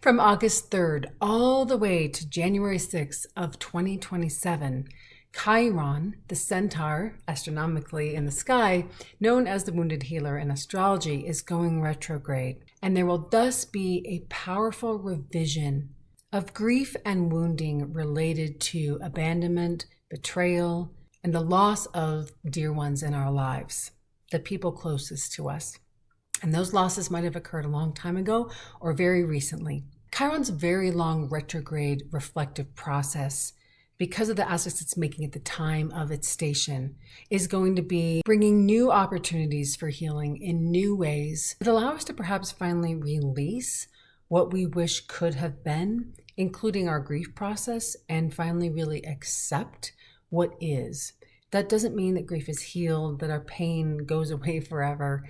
From August 3rd all the way to January 6th of 2027, Chiron, the centaur, astronomically in the sky, known as the wounded healer in astrology, is going retrograde. And there will thus be a powerful revision of grief and wounding related to abandonment, betrayal, and the loss of dear ones in our lives, the people closest to us. And those losses might have occurred a long time ago or very recently. Chiron's very long retrograde reflective process, because of the aspects it's making at the time of its station, is going to be bringing new opportunities for healing in new ways that allow us to perhaps finally release what we wish could have been, including our grief process, and finally really accept what is. That doesn't mean that grief is healed, that our pain goes away forever,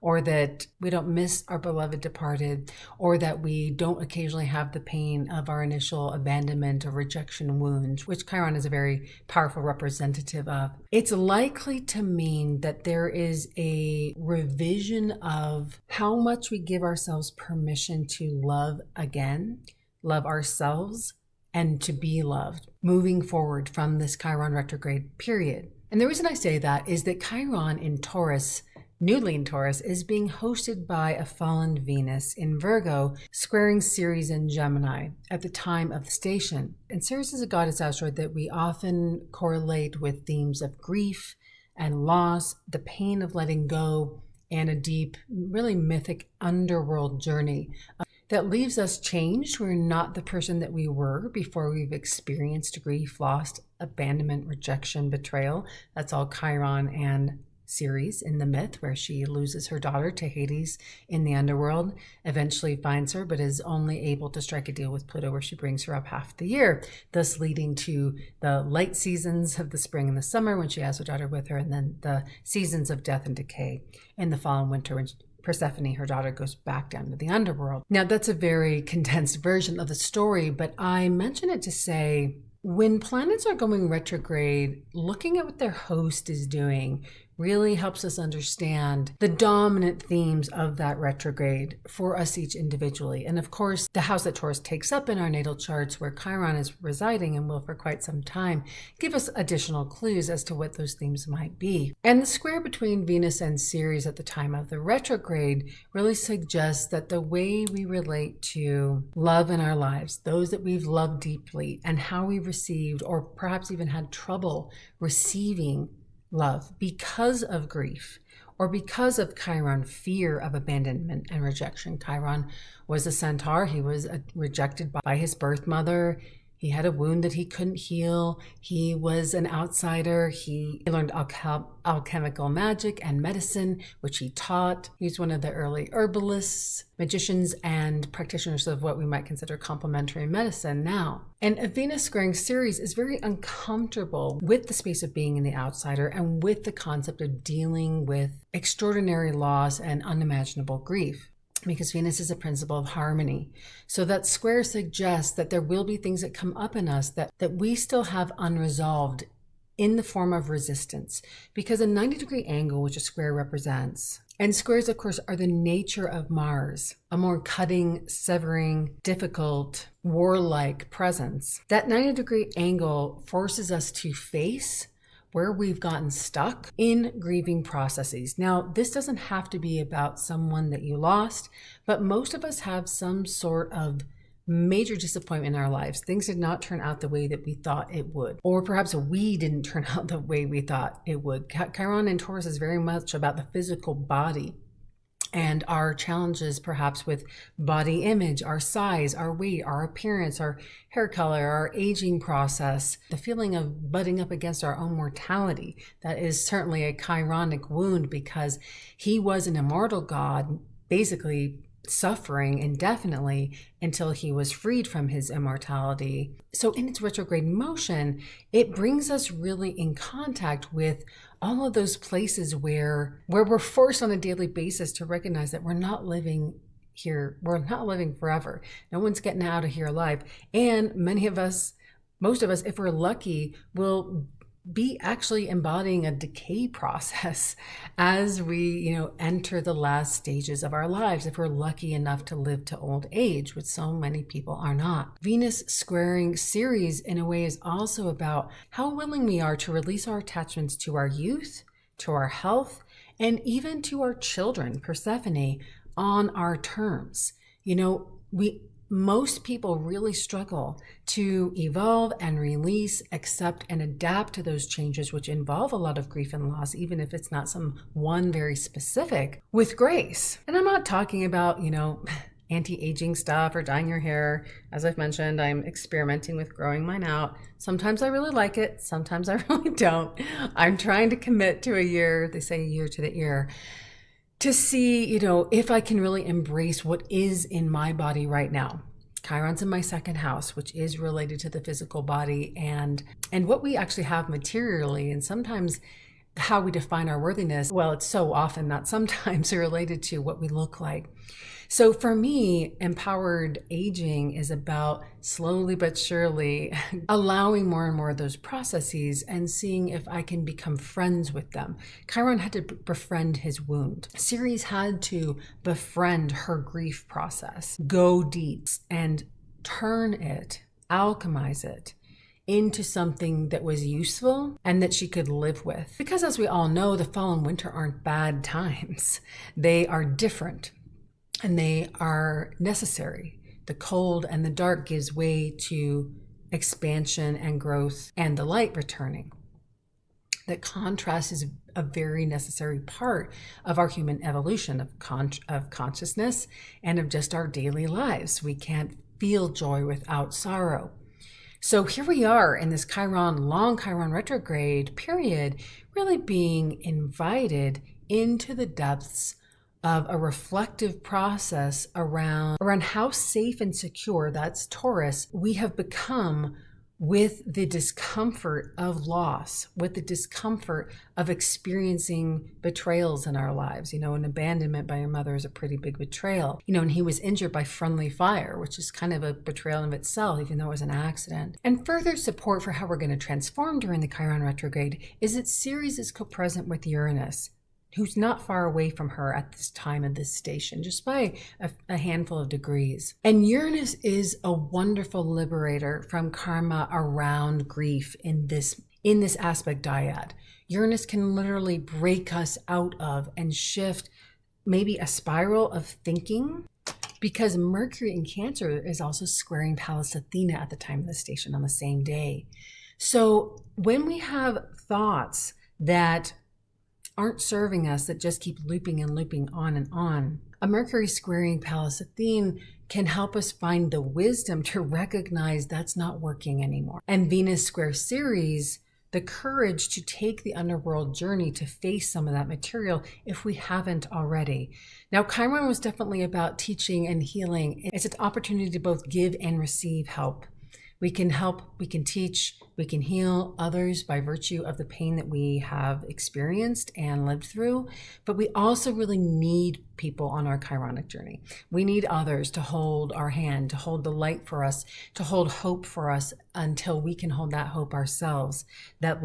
or that we don't miss our beloved departed, or that we don't occasionally have the pain of our initial abandonment or rejection wounds, which Chiron is a very powerful representative of. It's likely to mean that there is a revision of how much we give ourselves permission to love again, love ourselves, and to be loved, moving forward from this Chiron retrograde period. And the reason I say that is that Chiron in Taurus, newly in Taurus, is being hosted by a fallen Venus in Virgo, squaring Ceres in Gemini at the time of the station. And Ceres is a goddess asteroid that we often correlate with themes of grief and loss, the pain of letting go, and a deep, really mythic underworld journey that leaves us changed. We're not the person that we were before we've experienced grief, loss, abandonment, rejection, betrayal. That's all Chiron and Ceres in the myth, where she loses her daughter to Hades in the underworld, eventually finds her, but is only able to strike a deal with Pluto where she brings her up half the year, thus leading to the light seasons of the spring and the summer when she has her daughter with her, and then the seasons of death and decay in the fall and winter when Persephone, her daughter, goes back down to the underworld. Now, that's a very condensed version of the story, but I mention it to say, when planets are going retrograde, looking at what their host is doing really helps us understand the dominant themes of that retrograde for us each individually. And of course, the house that Taurus takes up in our natal charts, where Chiron is residing and will for quite some time, give us additional clues as to what those themes might be. And the square between Venus and Ceres at the time of the retrograde really suggests that the way we relate to love in our lives, those that we've loved deeply, and how we received or perhaps even had trouble receiving love because of grief or because of Chiron fear of abandonment and rejection. Chiron was a centaur. He was rejected by his birth mother. He had a wound that he couldn't heal. He was an outsider. He learned alchemical magic and medicine, which he taught. He was one of the early herbalists, magicians, and practitioners of what we might consider complementary medicine now. And a Venus squaring Ceres is very uncomfortable with the space of being in the outsider and with the concept of dealing with extraordinary loss and unimaginable grief, because Venus is a principle of harmony. So that square suggests that there will be things that come up in us that we still have unresolved in the form of resistance, because a 90-degree angle, which a square represents, and squares, of course, are the nature of Mars, a more cutting, severing, difficult, warlike presence. That 90-degree angle forces us to face where we've gotten stuck in grieving processes. Now, this doesn't have to be about someone that you lost, but most of us have some sort of major disappointment in our lives. Things did not turn out the way that we thought it would, or perhaps we didn't turn out the way we thought it would. Chiron in Taurus is very much about the physical body and our challenges perhaps with body image, our size, our weight, our appearance, our hair color, our aging process, the feeling of butting up against our own mortality. That is certainly a Chironic wound, because he was an immortal god, basically suffering indefinitely until he was freed from his immortality. So in its retrograde motion, it brings us really in contact with all of those places where we're forced on a daily basis to recognize that we're not living here. We're not living forever. No one's getting out of here alive. And many of us, most of us, if we're lucky, will be actually embodying a decay process as we, enter the last stages of our lives, if we're lucky enough to live to old age, which so many people are not. Venus squaring Ceres in a way is also about how willing we are to release our attachments to our youth, to our health, and even to our children, Persephone, on our terms. Most people really struggle to evolve and release, accept, and adapt to those changes, which involve a lot of grief and loss, even if it's not some one very specific, with grace. And I'm not talking about, anti-aging stuff or dyeing your hair. As I've mentioned, I'm experimenting with growing mine out. Sometimes I really like it. Sometimes I really don't. I'm trying to commit to a year. They say a year to the ear, to see, if I can really embrace what is in my body right now. Chiron's in my second house, which is related to the physical body and what we actually have materially. And sometimes how we define our worthiness, well, it's so often, not sometimes, related to what we look like. So for me, empowered aging is about slowly but surely allowing more and more of those processes and seeing if I can become friends with them. Chiron had to befriend his wound. Ceres had to befriend her grief process, go deep and turn it, alchemize it into something that was useful and that she could live with. Because as we all know, the fall and winter aren't bad times. They are different. And they are necessary. The cold and the dark gives way to expansion and growth and the light returning. That contrast is a very necessary part of our human evolution, of consciousness and of just our daily lives. We can't feel joy without sorrow. So here we are in this long Chiron retrograde period, really being invited into the depths of a reflective process around how safe and secure, that's Taurus, we have become with the discomfort of loss, with the discomfort of experiencing betrayals in our lives. An abandonment by your mother is a pretty big betrayal. And he was injured by friendly fire, which is kind of a betrayal in itself, even though it was an accident. And further support for how we're going to transform during the Chiron retrograde is that Ceres is co-present with Uranus, who's not far away from her at this time of this station, just by a handful of degrees. And Uranus is a wonderful liberator from karma around grief in this aspect dyad. Uranus can literally break us out of and shift maybe a spiral of thinking, because Mercury in Cancer is also squaring Pallas Athena at the time of the station on the same day. So when we have thoughts that aren't serving us, that just keep looping and looping on and on, a Mercury squaring Pallas Athene can help us find the wisdom to recognize that's not working anymore. And Venus square Ceres, the courage to take the underworld journey to face some of that material if we haven't already. Now, Chiron was definitely about teaching and healing. It's an opportunity to both give and receive help. We can help, we can teach, we can heal others by virtue of the pain that we have experienced and lived through. But we also really need people on our Chironic journey. We need others to hold our hand, to hold the light for us, to hold hope for us until we can hold that hope ourselves. That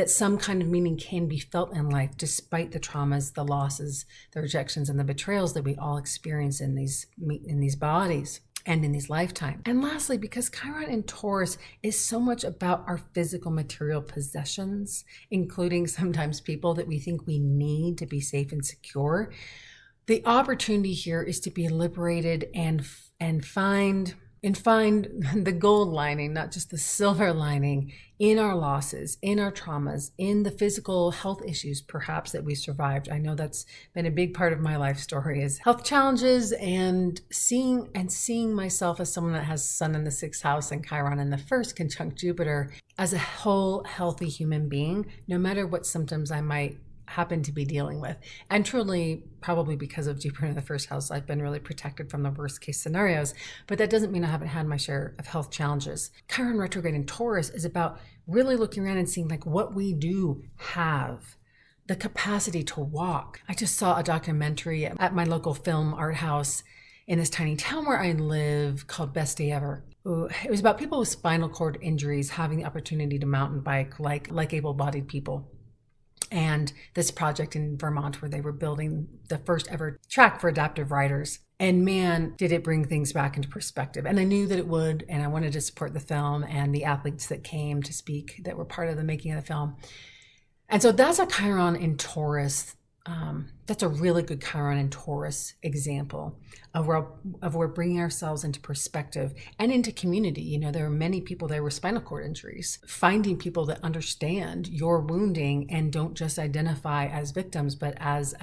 some kind of meaning can be felt in life despite the traumas, the losses, the rejections, and the betrayals that we all experience in these bodies and in these lifetimes. And lastly, because Chiron in Taurus is so much about our physical material possessions, including sometimes people that we think we need to be safe and secure, the opportunity here is to be liberated and find the gold lining, not just the silver lining, in our losses, in our traumas, in the physical health issues perhaps that we survived. I know that's been a big part of my life story, is health challenges and seeing myself as someone that has Sun in the 6th house and Chiron in the 1st conjunct Jupiter as a whole healthy human being, no matter what symptoms I might happen to be dealing with. And truly, probably because of Jupiter in the 1st house, I've been really protected from the worst case scenarios, but that doesn't mean I haven't had my share of health challenges. Chiron retrograde in Taurus is about really looking around and seeing like what we do have the capacity to walk. I just saw a documentary at my local film art house in this tiny town where I live called Best Day Ever. it was about people with spinal cord injuries having the opportunity to mountain bike like able-bodied people. And this project in Vermont where they were building the first ever track for adaptive riders. And man, did it bring things back into perspective. And I knew that it would, and I wanted to support the film and the athletes that came to speak that were part of the making of the film. And so that's a Chiron in Taurus. That's a really good Chiron in Taurus example of where bringing ourselves into perspective and into community. You know, there are many people there with spinal cord injuries. Finding people that understand your wounding and don't just identify as victims, but as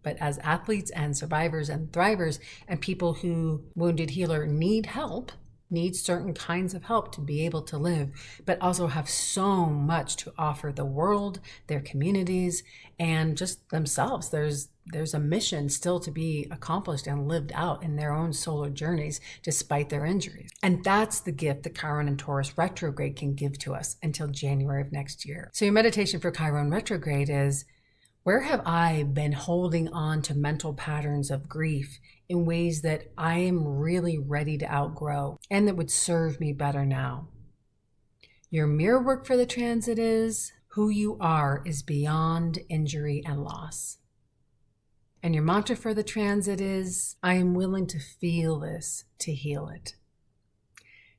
athletes and survivors and thrivers, and people who Wounded Healer need help, need certain kinds of help to be able to live, but also have so much to offer the world, their communities, and just themselves. There's a mission still to be accomplished and lived out in their own solar journeys despite their injuries. And that's the gift that Chiron and Taurus retrograde can give to us until January of next year. So your meditation for Chiron retrograde is, where have I been holding on to mental patterns of grief in ways that I am really ready to outgrow and that would serve me better now? Your mirror work for the transit is, who you are is beyond injury and loss. And your mantra for the transit is, I am willing to feel this to heal it.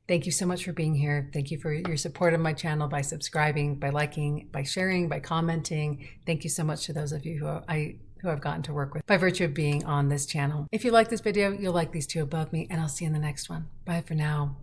Thank you so much for being here. Thank you for your support of my channel by subscribing, by liking, by sharing, by commenting. Thank you so much to those of you who I've gotten to work with by virtue of being on this channel. If you like this video, you'll like these two above me, and I'll see you in the next one. Bye for now.